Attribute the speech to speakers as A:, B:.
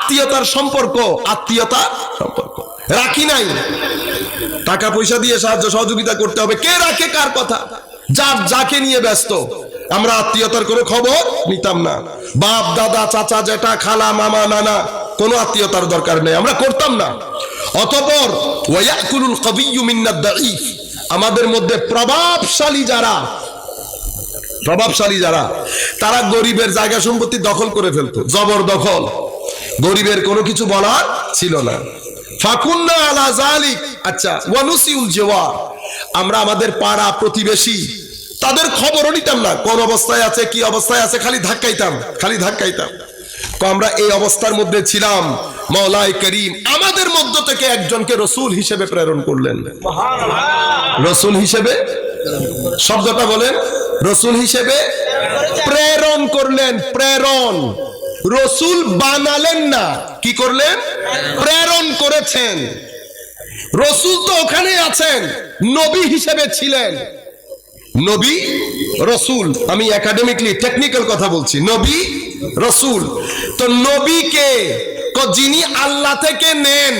A: আত্মীয়তার সম্পর্ক, আত্মীয়তার সম্পর্ক রাখি নাই। টাকা পয়সা দিয়ে সাহায্য সহযোগিতা করতে হবে, কে রাখে কার কথা, যার যাকে নিয়ে ব্যস্ত। আমরা আত্মীয়তার কোনো খবর নিতাম না। বাপ দাদা চাচা জেঠা খালা মামা নানা কোনো আত্মীয়তার দরকার নেই, আমরা করতাম না। অতঃপর ওয়ায়াকুলুল কবিয়্যু মিনাদ দাঈফ, আমাদের মধ্যে প্রভাবশালী যারা তারা গরিবের জায়গা সম্পত্তি দখল করে ফেলতো, জবরদখল। গরিবের কোনো কিছু বলার ছিল না। ফাকুন্না আলা যালিক, আচ্ছা ওয়ানুসিউল জিওয়ার, আমরা আমাদের পাড়া প্রতিবেশী তাদের খবরও নিতাম না, কোন অবস্থায় আছে কি অবস্থায় আছে, খালি ধাক্কাইতাম। তো আমরা এই অবস্থার মধ্যে ছিলাম। মাওলাই করিম আমাদের মধ্য থেকে একজনকে রাসূল হিসেবে প্রেরণ করলেন। রাসূল হিসেবে, শব্দটা বলেন, রাসূল হিসেবে প্রেরণ করলেন। প্রেরণ, রাসূল বানালেন না, কি করলেন? প্রেরণ করেছেন। রাসূল তো ওখানে আছেন, নবী হিসেবে ছিলেন। নবী রাসূল, আমি একাডেমিকলি টেকনিক্যাল কথা বলছি, নবী রাসূল। তো নবীকে যিনি আল্লাহ থেকে নেন,